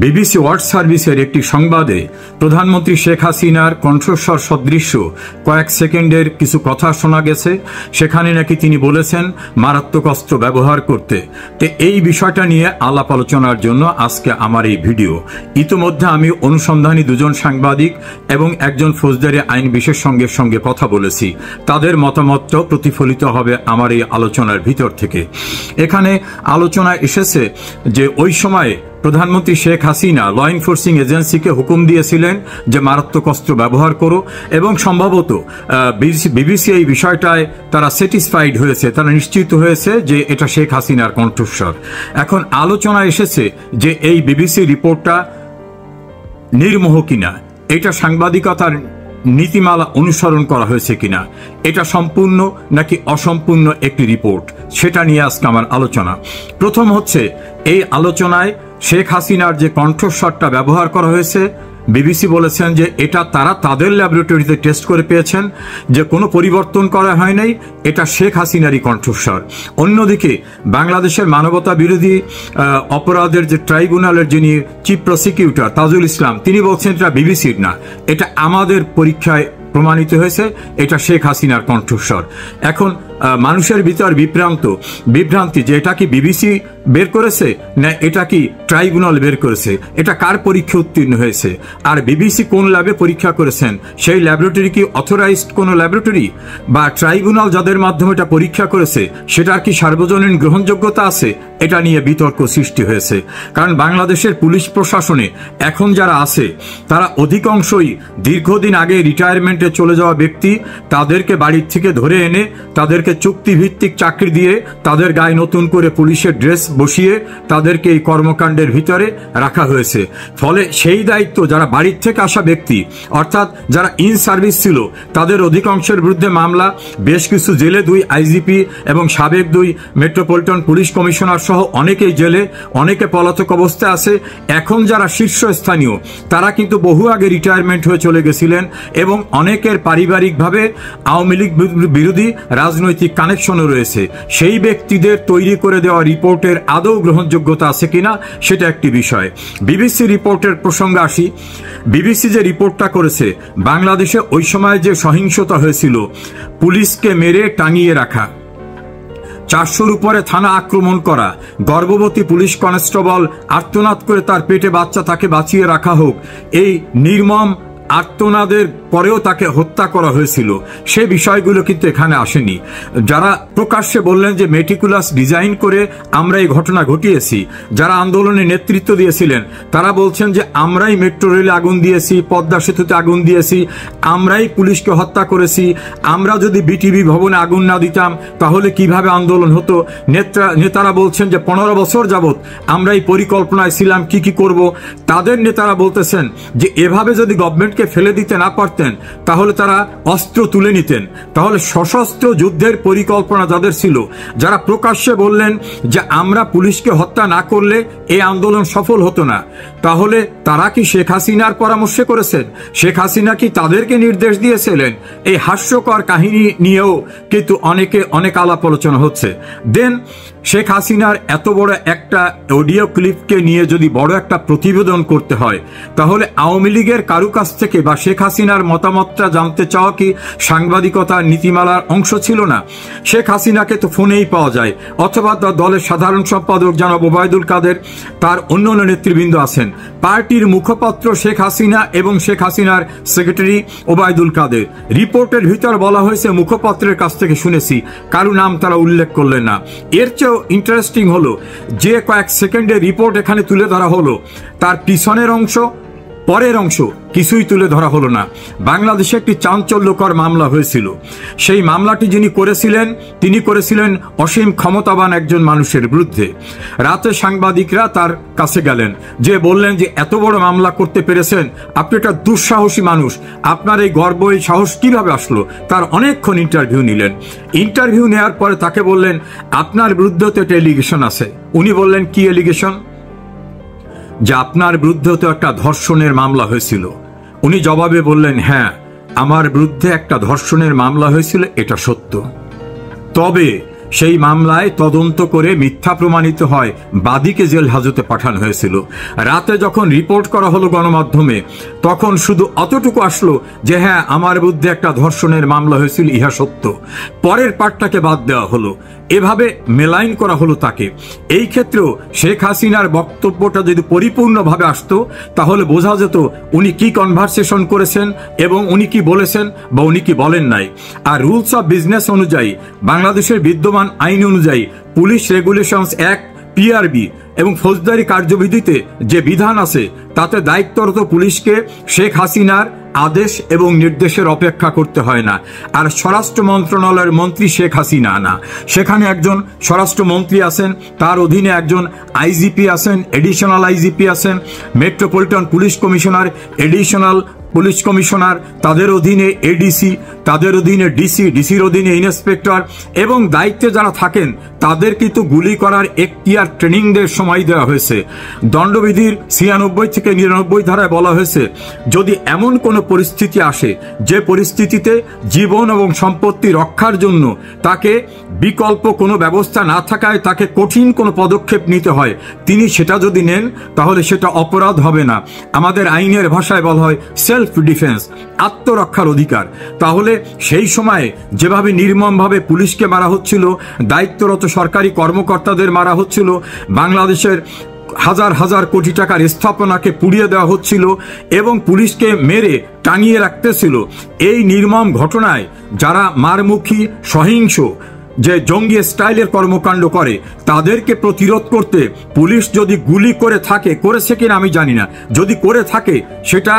BBC world সার্ভিসের একটি সংবাদে প্রধানমন্ত্রী শেখ হাসিনার কণ্ঠস্বর সদৃশ্য কয়েক সেকেন্ডের কিছু কথা শোনা গেছে। সেখানে নাকি তিনি বলেছেন মারাত্মক অস্ত্র ব্যবহার করতে। তো এই বিষয়টা নিয়ে আলাপ আলোচনার জন্য আজকে আমার এই ভিডিও। ইতোমধ্যে আমি অনুসন্ধানী দুজন সাংবাদিক এবং একজন ফৌজদারি আইন বিশেষজ্ঞের সঙ্গে কথা বলেছি। তাদের মতামতটাও প্রতিফলিত হবে আমার এই আলোচনার ভিতর থেকে। এখানে আলোচনায় এসেছে যে ওই সময়ে প্রধানমন্ত্রী শেখ হাসিনা ল এনফোর্সিং এজেন্সিকে হুকুম দিয়েছিলেন যে মারাত্মক অস্ত্র ব্যবহার করো, এবং সম্ভবত বিবিসি এই বিষয়টায় তারা স্যাটিসফাইড হয়েছে, তারা নিশ্চিত হয়েছে যে এটা শেখ হাসিনার কণ্ঠস্বর। এখন আলোচনা এসেছে যে এই বিবিসি রিপোর্টটা নির্মোহ কিনা, এটা সাংবাদিকতার নীতিমালা অনুসরণ করা হয়েছে কিনা, এটা সম্পূর্ণ নাকি অসম্পূর্ণ একটি রিপোর্ট, সেটা নিয়ে আজকে আমার আলোচনা। প্রথম হচ্ছে, এই আলোচনায় শেখ হাসিনার যে কণ্ঠস্বরটা ব্যবহার করা হয়েছে, বিবিসি বলেছেন যে এটা তারা তাদের ল্যাবরেটরিতে টেস্ট করে পেয়েছেন, যে কোনো পরিবর্তন করা হয় নাই, এটা শেখ হাসিনারই কণ্ঠস্বর। অন্যদিকে বাংলাদেশের মানবতা বিরোধী অপরাধের যে ট্রাইব্যুনালের যিনি চিফ প্রসিকিউটর তাজুল ইসলাম, তিনি বলছেন এটা বিবিসির না, এটা আমাদের পরীক্ষায় প্রমাণিত হয়েছে, এটা শেখ হাসিনার কণ্ঠস্বর। এখন মানুষের ভিতর বিভ্রান্তি যে এটা কি বিবিসি বের করেছে না এটা কি ট্রাইব্যুনাল বের করেছে, এটা কার পরীক্ষা উত্তীর্ণ হয়েছে, আর বিবিসি কোন ল্যাবে পরীক্ষা করেছেন, সেই ল্যাবরেটরি কি অথরাইজড কোন ল্যাবরেটরি, বা ট্রাইব্যুনাল যাদের মাধ্যমে এটা পরীক্ষা করেছে সেটার কি সার্বজনীন গ্রহণযোগ্যতা আছে, এটা নিয়ে বিতর্ক সৃষ্টি হয়েছে। কারণ বাংলাদেশের পুলিশ প্রশাসনে এখন যারা আছে তারা অধিকাংশই দীর্ঘদিন আগে রিটায়ারমেন্টে চলে যাওয়া ব্যক্তি। তাদেরকে বাড়ির থেকে ধরে এনে তাদেরকে চুক্তিভিত্তিক চাকরি দিয়ে তাদের গায়ে নতুন করে পুলিশের ড্রেস বসিয়ে তাদেরকে এই কর্মকাণ্ডের ভিতরে রাখা হয়েছে। ফলে সেই দায়িত্ব যারা বাড়ির থেকে আসা ব্যক্তি, অর্থাৎ যারা ইন সার্ভিস ছিল, তাদের অধিকাংশের বিরুদ্ধে মামলা, বেশ কিছু জেলে 2 আইজিপি এবং সাবেক 2 মেট্রোপলিটন পুলিশ কমিশনার সহ অনেকেই জেলে, অনেকে পলাতক অবস্থায় আছে। এখন যারা শীর্ষস্থানীয় তারা কিন্তু বহু আগে রিটায়ারমেন্ট হয়ে চলে গেছিলেন, এবং অনেকের পারিবারিকভাবে আওয়ামী লীগ বিরোধী রাজনৈতিক কানেকশনও রয়েছে। সেই ব্যক্তিদের তৈরি করে দেওয়া রিপোর্টের আদৌ গ্রহণযোগ্যতা আছে কিনা সেটা একটি বিষয়। বিবিসি রিপোর্টের প্রসঙ্গে আসি। বিবিসি যে রিপোর্টটা করেছে, বাংলাদেশে ওই সময় যে সহিংসতা হয়েছিল, পুলিশকে মেরে টাঙিয়ে রাখা, 400-র উপরে থানা আক্রমণ করা, গর্ভবতী পুলিশ কনস্টেবল আর্তনাদ করে তার পেটে বাচ্চা তাকে বাঁচিয়ে রাখা হোক, এই নির্মম আর্তনাদের পরেও তাকে হত্যা করা হয়েছিল, সে বিষয়গুলো কিন্তু এখানে আসেনি। যারা প্রকাশ্যে বললেন যে মেটিকুলাস ডিজাইন করে আমরা এই ঘটনা ঘটিয়েছি, যারা আন্দোলনে নেতৃত্ব দিয়েছিলেন তারা বলছেন যে আমরাই মেট্রো রেলে আগুন দিয়েছি, পদ্মা সেতুতে আগুন দিয়েছি, আমরাই পুলিশকে হত্যা করেছি, আমরা যদি বিটিভি ভবনে আগুন না দিতাম তাহলে কিভাবে আন্দোলন হতো। নেতারা বলছেন যে 15 বছর যাবৎ আমরা এই পরিকল্পনায় ছিলাম কি কি করব। তাদের নেতারা বলতেছেন যে এভাবে যদি গভর্নমেন্টকে ফেলে দিতে না পারতেন তাহলে তারা অস্ত্র তুলে নিতেন। তাহলে সশস্ত্র যুদ্ধের পরিকল্পনা যাদের ছিল, যারা প্রকাশ্যে বললেন যে আমরা পুলিশকে হত্যা না করলে এই আন্দোলন সফল হতো না, তাহলে তারা কি শেখ হাসিনার পরামর্শে করেছেন? শেখ হাসিনা কি তাদেরকে নির্দেশ দিয়েছিলেন? এই হাস্যকর কাহিনী নিয়েও কিন্তু অনেক আলাপ আলোচনা হচ্ছে। দেন শেখ হাসিনার এত বড় একটা অডিও ক্লিপকে নিয়ে যদি বড় একটা প্রতিবেদন করতে হয়, তাহলে আওয়ামী লীগের কারু কাছ থেকে বা শেখ হাসিনার মতামতটা জানতে চাওয়া কি সাংবাদিকতার নীতিমালার অংশ ছিল না? শেখ হাসিনাকে তো ফোনেই পাওয়া যায়, অথবা তার দলের সাধারণ সম্পাদক জনাব ওবায়দুল কাদের, তার অন্যান্য নেতৃবৃন্দ আছেন, পার্টির মুখপাত্র শেখ হাসিনা এবং শেখ হাসিনার সেক্রেটারি ওবায়দুল কাদের। রিপোর্টের ভিতর বলা হয়েছে মুখপাত্রের কাছ থেকে শুনেছি, কারো নাম তারা উল্লেখ করলেন না। এর চেয়েও ইন্টারেস্টিং হলো যে কয়েক সেকেন্ডের রিপোর্ট এখানে তুলে ধরা হলো, তার পিছনের অংশ পরের অংশ কিছুই তুলে ধরা হলো না। বাংলাদেশে একটি চাঞ্চল্যকর মামলা হয়েছিল। সেই মামলাটি যিনি করেছিলেন তিনি করেছিলেন অসীম ক্ষমতাবান একজন মানুষের বিরুদ্ধে। রাতে সাংবাদিকরা তার কাছে গেলেন, যে বললেন যে এত বড় মামলা করতে পেরেছেন, আপনি একটা দুঃসাহসী মানুষ, আপনার এই গর্ব এই সাহস কিভাবে আসলো? তার অনেকক্ষণ ইন্টারভিউ নিলেন। ইন্টারভিউ নেওয়ার পরে তাকে বললেন আপনার বিরুদ্ধে তো একটা এলিগেশন আছে। উনি বললেন কি এলিগেশন? যে আপনার বিরুদ্ধে তো একটা ধর্ষণের মামলা হয়েছিল। উনি জবাবে বললেন হ্যাঁ, আমার বিরুদ্ধে একটা ধর্ষণের মামলা হয়েছিল, এটা সত্য। তবে সেই মামলায় তদন্ত করে মিথ্যা প্রমাণিত হয়, বাদীকে জেল হাজতে পাঠানো হয়েছিল। রাতে যখন রিপোর্ট করা হলো গণমাধ্যমে, তখন শুধু অতটুকু আসলো যে হ্যাঁ, আমার বিরুদ্ধে একটা ধর্ষণের মামলা হয়েছিল, ইহা সত্য। পরের পার্টটাকে বাদ দেওয়া হলো, এভাবে মেলাইন করা হলো তাকে। এই ক্ষেত্রেও শেখ হাসিনার বক্তব্যটা যদি পরিপূর্ণভাবে আসতো, তাহলে বোঝা যেত উনি কি কনভারসেশন করেছেন এবং উনি কি বলেছেন বা উনি কি বলেন নাই। আর রুলস অফ বিজনেস অনুযায়ী, বাংলাদেশের বিদ্যমান আইন অনুযায়ী, পুলিশ রেগুলেশনস অ্যাক্ট, পিআরবি এবং ফৌজদারি কার্যবিধিতে যে বিধান আছে, তাতে দায়িত্বরত পুলিশকে শেখ হাসিনার আদেশ এবং নির্দেশের অপেক্ষা করতে হয় না। আর স্বরাষ্ট্র মন্ত্রণালয়ের মন্ত্রী শেখ হাসিনা না, সেখানে একজন স্বরাষ্ট্রমন্ত্রী আছেন, তার অধীনে একজন আইজিপি আছেন, এডিশনাল আইজিপি আছেন, metropolitan police commissioner, additional police commissioner, তাদের অধীনে এডিসি, তাদের অধীনে ডিসি, ডিসির অধীনে ইন্সপেক্টর, এবং দায়িত্বে যারা থাকেন তাদের কিন্তু গুলি করার এখতিয়ার ট্রেনিং দের সময় দেওয়া হয়েছে। দণ্ডবিধির 96 থেকে 99 ধারায় বলা হয়েছে, যদি এমন কোনো পরিস্থিতি আসে যে পরিস্থিতিতে জীবন এবং সম্পত্তি রক্ষার জন্য তাকে বিকল্প কোনো ব্যবস্থা না থাকায় তাকে কঠিন কোনো পদক্ষেপ নিতে হয়, তিনি সেটা যদি নেন তাহলে সেটা অপরাধ হবে না। আমাদের আইনের ভাষায় বলা হয় সেলফ ডিফেন্স, আত্মরক্ষার অধিকার। তাহলে সেই সময়ে যেভাবে নির্মমভাবে পুলিশকে মারা হচ্ছিল, দায়িত্বরত সরকারি কর্মকর্তাদের মারা হচ্ছিল, বাংলাদেশের হাজার হাজার কোটি টাকার স্থাপনাকে পুড়িয়ে দেওয়া হচ্ছিল এবং পুলিশকে মেরে টাঙিয়ে রাখতেছিল, এই নির্মম ঘটনায় যারা মারমুখী, সহিংস, যে জঙ্গি স্টাইলের কর্মকাণ্ড করে, তাদেরকে প্রতিরোধ করতে পুলিশ যদি গুলি করে থাকে, করেছে কিনা আমি জানি না, যদি করে থাকে সেটা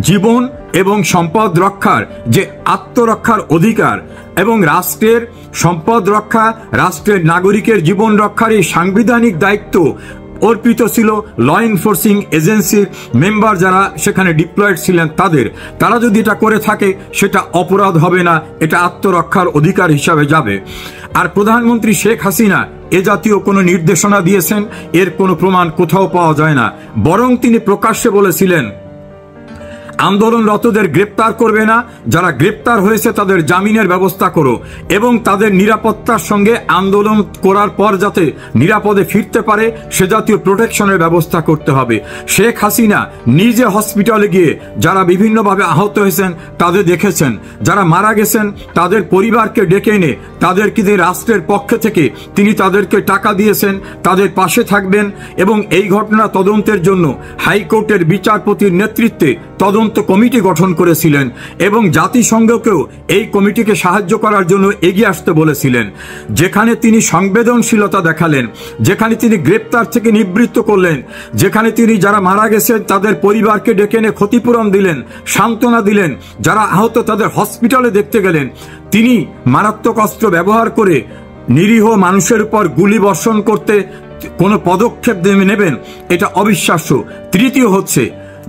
জীবন এবং সম্পদ রক্ষার যে আত্মরক্ষার অধিকার এবং রাষ্ট্রের সম্পদ রক্ষা, রাষ্ট্রের নাগরিকের জীবন রক্ষার এই সাংবিধানিক দায়িত্ব অর্পিত ছিল ল এনফোর্সিং এজেন্সির মেম্বার যারা সেখানে ডিপ্লয়েড ছিলেন তারা যদি এটা করে থাকে সেটা অপরাধ হবে না, এটা আত্মরক্ষার অধিকার হিসাবে যাবে। আর প্রধানমন্ত্রী শেখ হাসিনা এ জাতীয় কোনো নির্দেশনা দিয়েছেন এর কোনো প্রমাণ কোথাও পাওয়া যায় না। বরং তিনি প্রকাশ্যে বলেছিলেন আন্দোলনরতদের গ্রেপ্তার করবে না, যারা গ্রেপ্তার হয়েছে তাদের জামিনের ব্যবস্থা করো এবং তাদের নিরাপত্তার সঙ্গে আন্দোলন করার পর যাতে নিরাপদে ফিরতে পারে সে জাতীয় প্রোটেকশনের ব্যবস্থা করতে হবে। শেখ হাসিনা নিজে হসপিটালে গিয়ে যারা বিভিন্নভাবে আহত হয়েছেন তাদের দেখেছেন, যারা মারা গেছেন তাদের পরিবারকে ডেকে এনে তাদেরকে রাষ্ট্রের পক্ষ থেকে তিনি তাদেরকে টাকা দিয়েছেন, তাদের পাশে থাকবেন এবং এই ঘটনা তদন্তের জন্য হাইকোর্টের বিচারপতির নেতৃত্বে তদন্ত কমিটি গঠন করেছিলেন এবং জাতিসংঘকেও এই কমিটিকে সাহায্য করার জন্য এগিয়ে আসতে বলেছিলেন। যেখানে তিনি সংবেদনশীলতা দেখালেন, যেখানে তিনি গ্রেপ্তার থেকে নিবৃত্ত করলেন, যেখানে তিনি যারা মারা গেছেন তাদের পরিবারকে ডেকে এনে ক্ষতিপূরণ দিলেন, সান্ত্বনা দিলেন, যারা আহত তাদের হসপিটালে দেখতে গেলেন, তিনি মারাত্মক অস্ত্র ব্যবহার করে নিরীহ মানুষের উপর গুলি বর্ষণ করতে কোনো পদক্ষেপ নেবেন, এটা অবিশ্বাস্য। তৃতীয় হচ্ছে,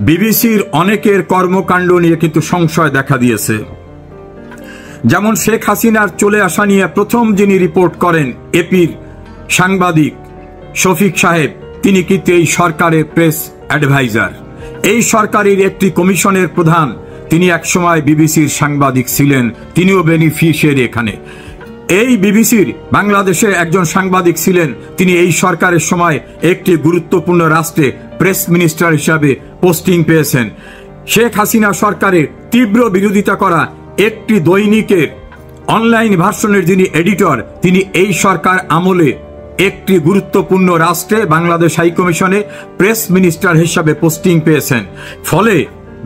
বিবিসির অনেকের কর্মকাণ্ড নিয়ে কিন্তু সংশয় দেখা দিয়েছে। যেমন শেখ হাসিনার চলে আসা নিয়ে প্রথম যিনি রিপোর্ট করেন এপির সাংবাদিক শফিক সাহেব, তিনি কিন্তু এই সরকারের প্রেস অ্যাডভাইজার, এই সরকারের একটি কমিশনের প্রধান, তিনি একসময় বিবিসির সাংবাদিক ছিলেন, তিনিও বেনিফিশিয়ারি এখানে। এই বিবিসির বাংলাদেশের একজন সাংবাদিক ছিলেন, তিনি এই সরকারের সময় একটি গুরুত্বপূর্ণ রাষ্ট্রে প্রেস মিনিস্টার হিসাবে পোস্টিং পেয়েছেন। শেখ হাসিনা সরকারের তীব্র বিরোধিতা করা একটি দৈনিকের অনলাইন ভার্সনের যিনি এডিটর, তিনি এই সরকার আমলে একটি গুরুত্বপূর্ণ রাষ্ট্রে বাংলাদেশ হাইকমিশনে প্রেস মিনিস্টার হিসাবে পোস্টিং পেয়েছেন। ফলে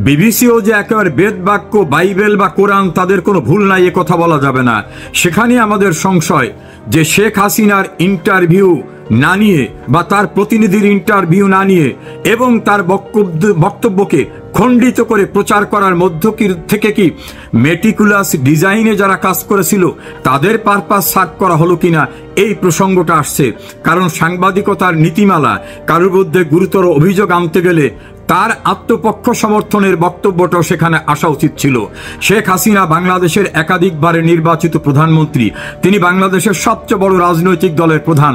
বিবিসিও যে একেবারে বেদ বাক্য, বাইবেল বা কোরআন তাদের কোনো ভুল নাই এ কথা বলা যাবে না। সেখানে আমাদের সংশয় যে শেখ হাসিনার ইন্টারভিউ না নিয়ে বা তার প্রতিনিধির ইন্টারভিউ না নিয়ে এবং তার বক্তব্যকে খণ্ডিত করে প্রচার করার মধ্য থেকে কি মেটিকুলাস ডিজাইনে যারা কাজ করেছিল তাদের পারপাস সার্ভ করা হলো কিনা এই প্রসঙ্গটা আসছে। কারণ সাংবাদিকতার নীতিমালা, কারোর বিরুদ্ধে গুরুতর অভিযোগ আনতে গেলে তার আত্মপক্ষ সমর্থনের বক্তব্যটাও সেখানে আসা উচিত ছিল। শেখ হাসিনা বাংলাদেশের একাধিকবারে নির্বাচিত প্রধানমন্ত্রী, তিনি বাংলাদেশের সবচেয়ে বড় রাজনৈতিক দলের প্রধান।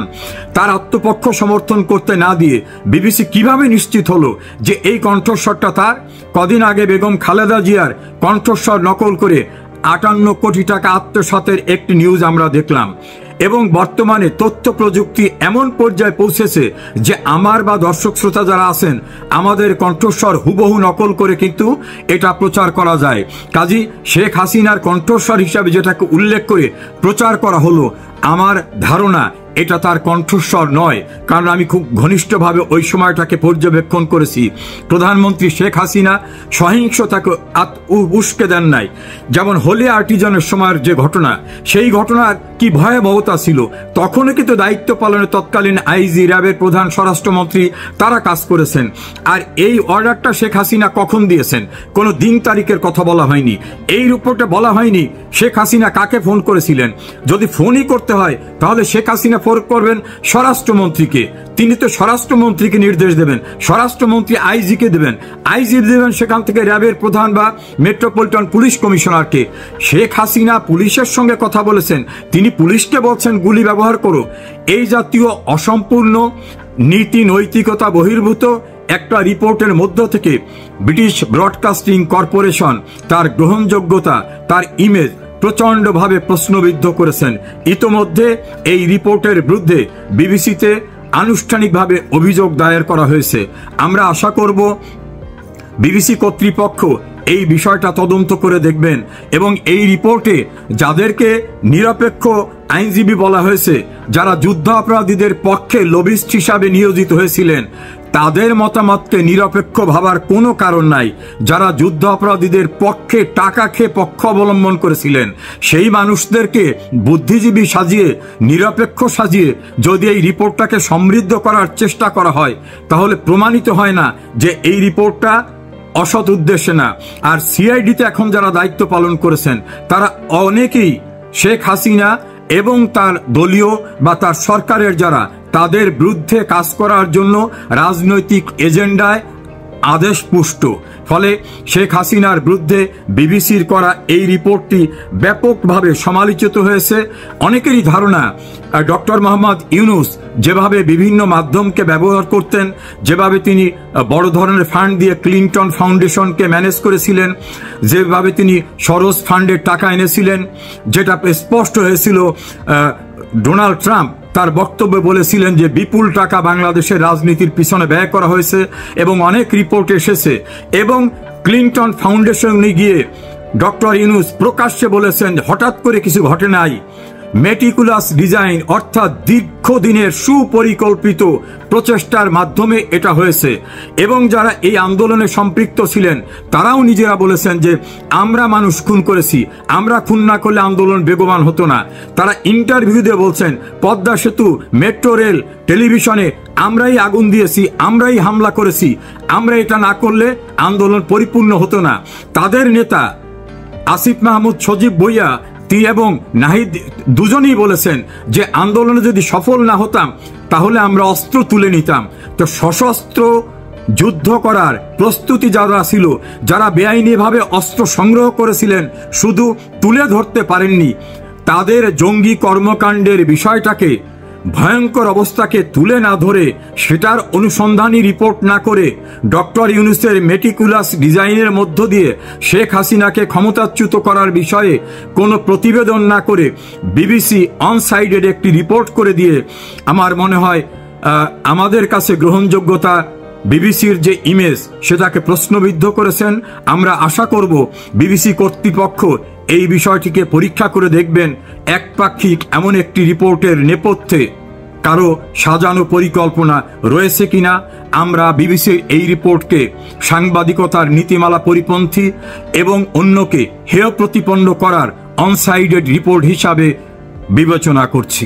তার আত্মপক্ষ সমর্থন করতে না দিয়ে বিবিসি কিভাবে নিশ্চিত হলো যে এই কণ্ঠস্বরটা তার? কদিন আগে বেগম খালেদা জিয়ার কণ্ঠস্বর নকল করে 58 কোটি টাকা আত্মসাতের একটি নিউজ আমরা দেখলাম। এবং বর্তমানে তথ্য প্রযুক্তি এমন পর্যায়ে পৌঁছেছে যে আমার বা দর্শক শ্রোতা যারা আছেন আমাদের কণ্ঠস্বর হুবহু নকল করে কিন্তু এটা প্রচার করা যায়। কাজী শেখ হাসিনার কণ্ঠস্বর হিসাবে যেটাকে উল্লেখ করে প্রচার করা হলো, আমার ধারণা এটা তার কণ্ঠস্বর নয়, কারণ আমি খুব ঘনিষ্ঠভাবে ওই সময়টাকে পর্যবেক্ষণ করেছি। প্রধানমন্ত্রী শেখ হাসিনা সহিংসতাকে উস্কে দেন নাই। যেমন হোলি আর্টিজানের সময়ের যে ঘটনা, সেই ঘটনার কি ভয়াবহতা ছিল, তখনও কিন্তু দায়িত্ব পালনে তৎকালীন আইজি, র্যাবের প্রধান, স্বরাষ্ট্রমন্ত্রী তারা কাজ করেছেন। আর এই অর্ডারটা শেখ হাসিনা কখন দিয়েছেন, কোনো দিন তারিখের কথা বলা হয়নি। এই রিপোর্টে বলা হয়নি শেখ হাসিনা কাকে ফোন করেছিলেন। যদি ফোনই করতে হয় তাহলে শেখ হাসিনা ফোন করবেন স্বরাষ্ট্রমন্ত্রীকে, তিনি তো স্বরাষ্ট্রমন্ত্রীকে নির্দেশ দেবেন, স্বরাষ্ট্রমন্ত্রী আইজিকে দেবেন, আইজি দেবেন সেখান থেকে র্যাবের প্রধান বা মেট্রোপলিটন পুলিশ কমিশনারকে। শেখ হাসিনা পুলিশের সঙ্গে কথা বলেছেন, তিনি পুলিশকে বলছেন গুলি ব্যবহার করো। এই জাতীয় অসম্পূর্ণ নীতি নৈতিকতা বহির্ভূত একটা রিপোর্টের মধ্য থেকে ব্রিটিশ ব্রডকাস্টিং কর্পোরেশন তার গ্রহণযোগ্যতা, তার ইমেজ প্রচণ্ডভাবে প্রশ্নবিদ্ধ করেছেন। ইতোমধ্যে এই রিপোর্টের বিরুদ্ধে বিবিসিতে আনুষ্ঠানিকভাবে অভিযোগ দায়ের করা হয়েছে। আমরা আশা করব বিবিসি কর্তৃপক্ষ এই বিষয়টা তদন্ত করে দেখবেন এবং এই রিপোর্টে যাদেরকে নিরপেক্ষ আইনজীবী বলা হয়েছে, যারা যুদ্ধাপরাধীদের পক্ষে লবিস্ট হিসাবে নিয়োজিত হয়েছিলেন, তাদের মতামতকে নিরপেক্ষ ভাবার কোনো কারণ নাই। যারা যুদ্ধ অপরাধীদের পক্ষে টাকা খেয়ে পক্ষ অবলম্বন করেছিলেন, সেই মানুষদেরকে বুদ্ধিজীবী সাজিয়ে, নিরপেক্ষ সাজিয়ে যদি এই রিপোর্টটাকে সমৃদ্ধ করার চেষ্টা করা হয়, তাহলে প্রমাণিত হয় না যে এই রিপোর্টটা অসৎ উদ্দেশ্যে না। আর সিআইডিতে এখন যারা দায়িত্ব পালন করেছেন, তারা অনেকেই শেখ হাসিনা এবং তার দলীয় বা তার সরকারের যারা, তাদের বিরুদ্ধে কাজ করার জন্য রাজনৈতিক এজেন্ডায় আদেশপুষ্ট। ফলে শেখ হাসিনার বিরুদ্ধে বিবিসির করা এই রিপোর্টটি ব্যাপকভাবে সমালোচিত হয়েছে। অনেকেরই ধারণা ডক্টর মোহাম্মদ ইউনূস যেভাবে বিভিন্ন মাধ্যমকে ব্যবহার করতেন, যেভাবে তিনি বড় ধরনের ফান্ড দিয়ে ক্লিনটন ফাউন্ডেশনকে ম্যানেজ করেছিলেন, যেভাবে তিনি সরোজ ফান্ডের টাকা এনেছিলেন, যেটা স্পষ্ট হয়েছিল ডোনাল্ড ট্রাম্প তার বক্তব্যে বলেছিলেন যে বিপুল টাকা বাংলাদেশের রাজনীতির পিছনে ব্যয় করা হয়েছে এবং অনেক রিপোর্ট এসেছে। এবং ক্লিনটন ফাউন্ডেশনে গিয়ে ডক্টর ইউনূস প্রকাশ্যে বলেছেন হঠাৎ করে কিছু ঘটে নাই, মেটিকুলাস ডিজাইন অর্থাৎ দীর্ঘদিনের সুপরিকল্পিত প্রচেষ্টার মাধ্যমে এটা হয়েছে। এবং যারা এই আন্দোলনে সম্পৃক্ত ছিলেন তারাও নিজেরা বলেছেন যে আমরা মানুষ খুন করেছি, আমরা খুন না করলে আন্দোলন বেগবান হতো না। তারা ইন্টারভিউ দিয়ে বলছেন পদ্মা সেতু, মেট্রো রেল, টেলিভিশনে আমরাই আগুন দিয়েছি, আমরাই হামলা করেছি, আমরা এটা না করলে আন্দোলন পরিপূর্ণ হতো না। তাদের নেতা আসিফ মাহমুদ সজীব ভুঁইয়া এবং নাহিদ দুজনেই বলেছেন যে আন্দোলনে যদি সফল না হতাম তাহলে আমরা অস্ত্র তুলে নিতাম। তো সশস্ত্র যুদ্ধ করার প্রস্তুতি যারা ছিল, যারা বেআইনিভাবে অস্ত্র সংগ্রহ করেছিলেন, শুধু তুলে ধরতে পারেননি, তাদের জঙ্গি কর্মকাণ্ডের বিষয়টাকে, ভয়ঙ্কর অবস্থাকে তুলে না ধরে, সেটার অনুসন্ধানী রিপোর্ট না করে, ডক্টর ইউনূসের মেটিকুলাস ডিজাইনের মধ্য দিয়ে শেখ হাসিনাকে ক্ষমতাচ্যুত করার বিষয়ে কোনো প্রতিবেদন না করে বিবিসি অনসাইডেড একটি রিপোর্ট করে দিয়ে আমার মনে হয় আমাদের কাছে গ্রহণযোগ্যতা, বিবিসির যে ইমেজ সেটাকে প্রশ্নবিদ্ধ করেছেন। আমরা আশা করব বিবিসি কর্তৃপক্ষ এই বিষয়টিকে পরীক্ষা করে দেখবেন একপাক্ষিক এমন একটি রিপোর্টের নেপথ্যে কারো সাজানো পরিকল্পনা রয়েছে কিনা। আমরা বিবিসির এই রিপোর্টকে সাংবাদিকতার নীতিমালা পরিপন্থী এবং অন্যকে হেয় প্রতিপন্ন করার অনসাইডেড রিপোর্ট হিসাবে বিবেচনা করছি।